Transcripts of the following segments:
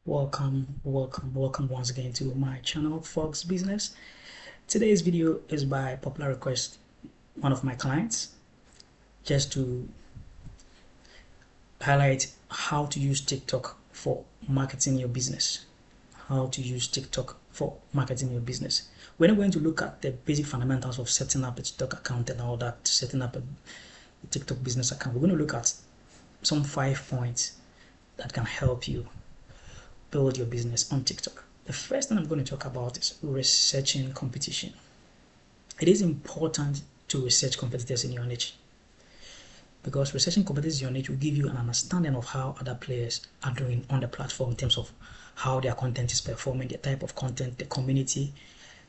Welcome once again to my channel, Fox Business. Today's video is by popular request, one of my clients, just to highlight how to use TikTok for marketing your business. How to use TikTok for marketing your business. We're not going to look at the basic fundamentals of setting up a TikTok account and all that, setting up a TikTok business account. We're going to look at some 5 points that can help you build your business on TikTok. The first thing I'm going to talk about is researching competition. It is important to research competitors in your niche, because researching competitors in your niche will give you an understanding of how other players are doing on the platform in terms of how their content is performing, the type of content, the community,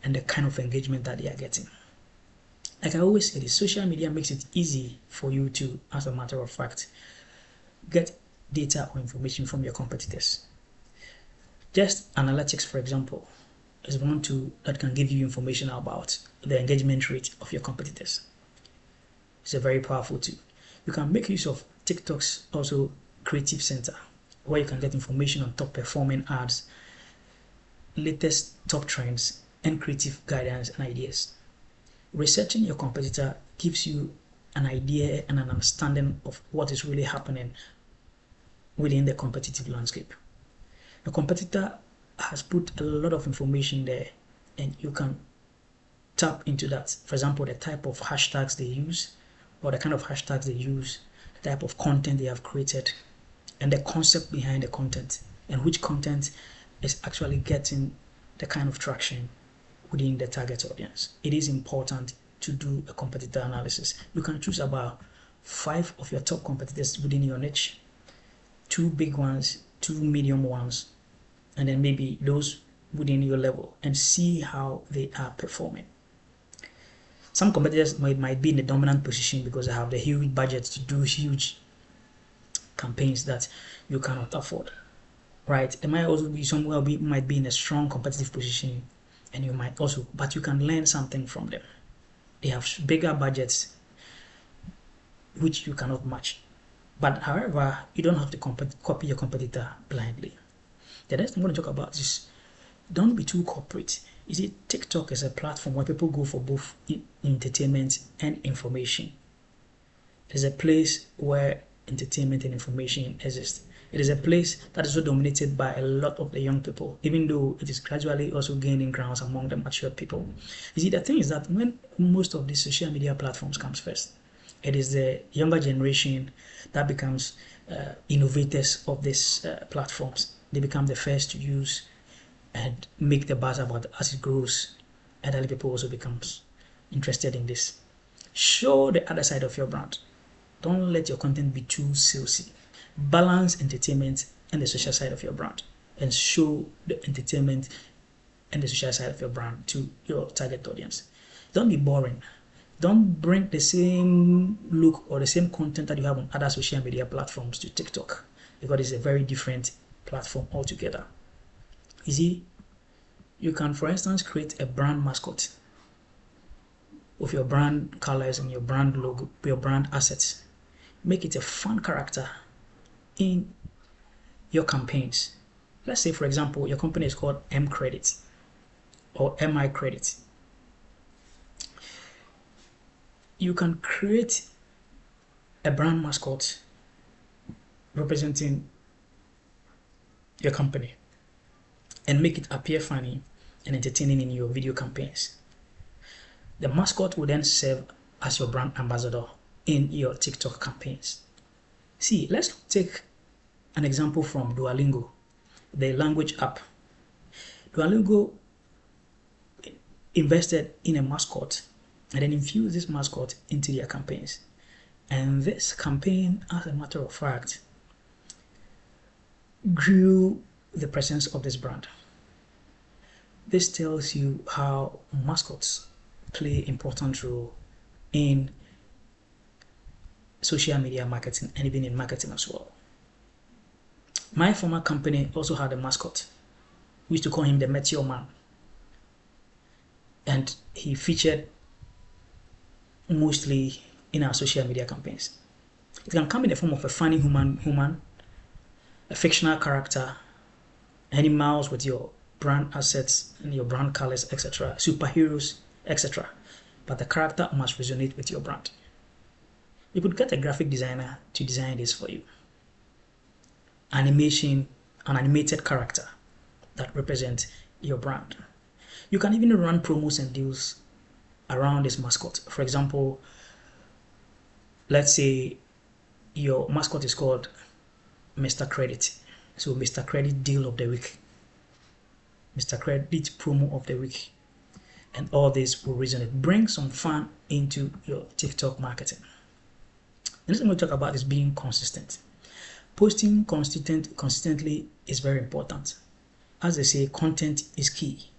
and the kind of engagement that they are getting. Like I always say, the social media makes it easy for you to, as a matter of fact, get data or information from your competitors. Just analytics, for example, is one tool that can give you information about the engagement rate of your competitors. It's a very powerful tool. You can make use of TikTok's also creative center, where you can get information on top performing ads, latest top trends, and creative guidance and ideas. Researching your competitor gives you an idea and an understanding of what is really happening within the competitive landscape. A competitor has put a lot of information there, and you can tap into that. For example, the type of hashtags they use, or the kind of hashtags they use, the type of content they have created, and the concept behind the content, and which content is actually getting the kind of traction within the target audience. It is important to do a competitor analysis. You can choose about 5 of your top competitors within your niche, 2 big ones, 2 medium ones, and then maybe those within your level, and see how they are performing. Some competitors might be in the dominant position because they have the huge budget to do huge campaigns that you cannot afford, right? They might also be somewhere might be in a strong competitive position, and you might also, but you can learn something from them. They have bigger budgets which you cannot match. But however, you don't have to copy your competitor blindly. The next thing I'm going to talk about is, don't be too corporate. You see, TikTok is a platform where people go for both entertainment and information. It is a place where entertainment and information exist. It is a place that is so dominated by a lot of the young people, even though it is gradually also gaining grounds among the mature people. You see, the thing is that when most of these social media platforms comes first, it is the younger generation that becomes innovators of these platforms. They become the first to use and make the buzz about it. As it grows, elderly people also becomes interested in this. Show the other side of your brand. Don't let your content be too salesy. Balance entertainment and the social side of your brand, and show the entertainment and the social side of your brand to your target audience. Don't be boring. Don't bring the same look or the same content that you have on other social media platforms to TikTok, because it's a very different platform altogether. You see, you can, for instance, create a brand mascot with your brand colors and your brand logo, your brand assets. Make it a fun character in your campaigns. Let's say, for example, your company is called M Credit or MI Credit. You can create a brand mascot representing your company and make it appear funny and entertaining in your video campaigns. The mascot will then serve as your brand ambassador in your TikTok campaigns. See, let's take an example from Duolingo, the language app. Duolingo invested in a mascot and then infuse this mascot into their campaigns. And this campaign, as a matter of fact, grew the presence of this brand. This tells you how mascots play an important role in social media marketing and even in marketing as well. My former company also had a mascot. We used to call him the Meteor Man. And he featured mostly in our social media campaigns. It can come in the form of a funny human, a fictional character, animals with your brand assets and your brand colors, etc., superheroes, etc. But the character must resonate with your brand. You could get a graphic designer to design this for you. Animation, an animated character that represents your brand. You can even run promos and deals around this mascot. For example, let's say your mascot is called Mr. Credit. So Mr. Credit deal of the week, Mr. Credit promo of the week, and all this will resonate. Bring some fun into your TikTok marketing. The next thing we'll talk about is being consistent. Posting consistently is very important. As they say, content is key.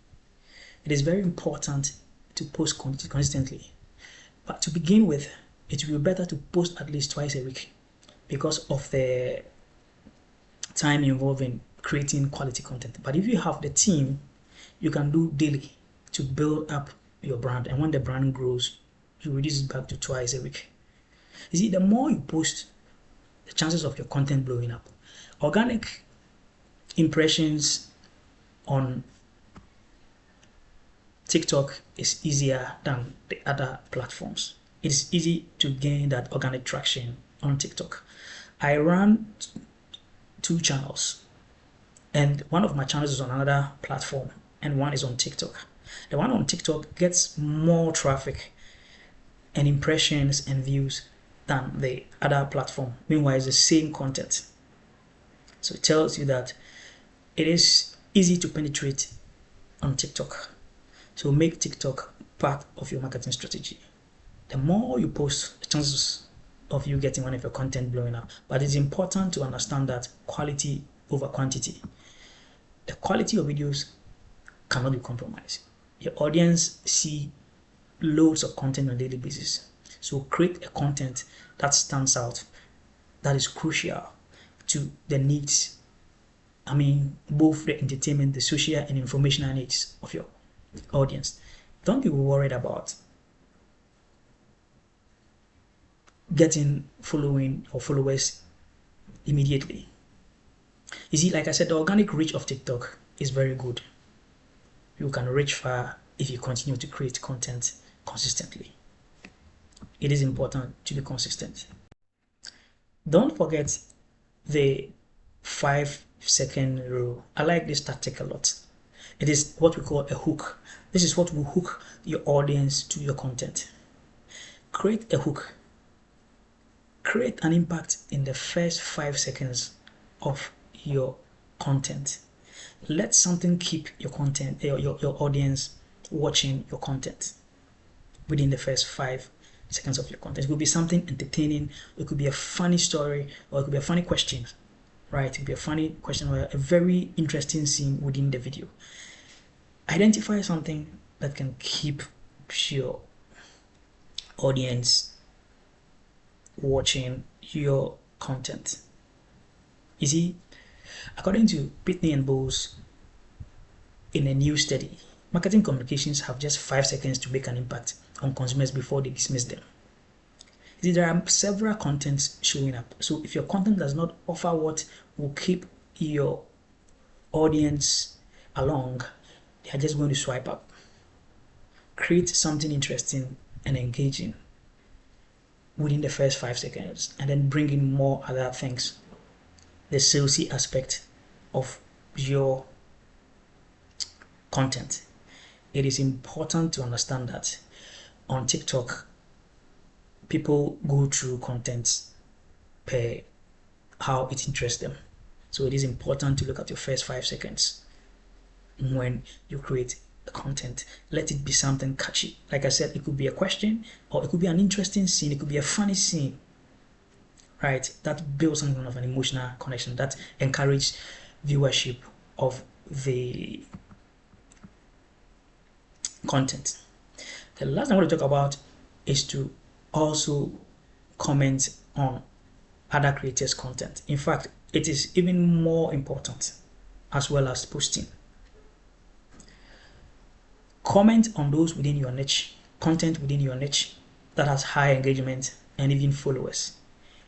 It is very important to post consistently. But to begin with, it will be better to post at least twice a week because of the time involved in creating quality content. But if you have the team, you can do daily to build up your brand. And when the brand grows, you reduce it back to twice a week. You see, the more you post, the chances of your content blowing up. Organic impressions on TikTok is easier than the other platforms. It's easy to gain that organic traction on TikTok. I run 2 channels, and one of my channels is on another platform and one is on TikTok. The one on TikTok gets more traffic and impressions and views than the other platform. Meanwhile, it's the same content. So it tells you that it is easy to penetrate on TikTok. So make TikTok part of your marketing strategy. The more you post, the chances of you getting one of your content blowing up. But it's important to understand that quality over quantity. The quality of videos cannot be compromised. Your audience see loads of content on a daily basis. So create a content that stands out, that is crucial to the needs. I mean, both the entertainment, the social and informational needs of your audience. Don't be worried about getting following or followers immediately. You see, like I said, the organic reach of TikTok is very good. You can reach far if you continue to create content consistently. It is important to be consistent. Don't forget the 5-second rule. I like this tactic a lot. It is what we call a hook. This is what will hook your audience to your content. Create a hook. Create an impact in the first 5 seconds of your content. Let something keep your content, your audience watching your content within the first 5 seconds of your content. It could be something entertaining, it could be a funny story, or it could be a funny question, right? It could be a funny question or a very interesting scene within the video. Identify something that can keep your audience watching your content. You see, according to Pitney and Bowes, in a new study, marketing communications have just 5 seconds to make an impact on consumers before they dismiss them. You see, there are several contents showing up. So if your content does not offer what will keep your audience along, they are just going to swipe up. Create something interesting and engaging within the first 5 seconds, and then bring in more other things. The salesy aspect of your content. It is important to understand that on TikTok, people go through content per how it interests them. So it is important to look at your first 5 seconds when you create the content. Let it be something catchy. Like I said, it could be a question, or it could be an interesting scene, it could be a funny scene, right? That builds some kind of an emotional connection, that encourages viewership of the content. The last thing I want to talk about is to also comment on other creators' content. In fact, it is even more important as well as posting. Comment on those within your niche, content within your niche that has high engagement and even followers.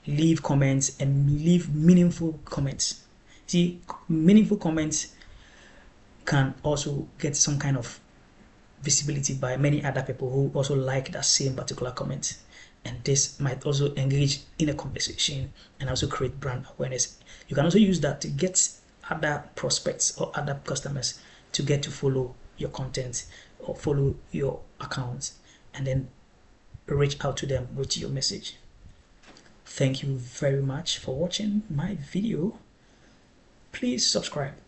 Leave comments and leave meaningful comments. See, meaningful comments can also get some kind of visibility by many other people who also like that same particular comment. And this might also engage in a conversation and also create brand awareness. You can also use that to get other prospects or other customers to get to follow your content or follow your account, and then reach out to them with your message. Thank you very much for watching my video. Please subscribe.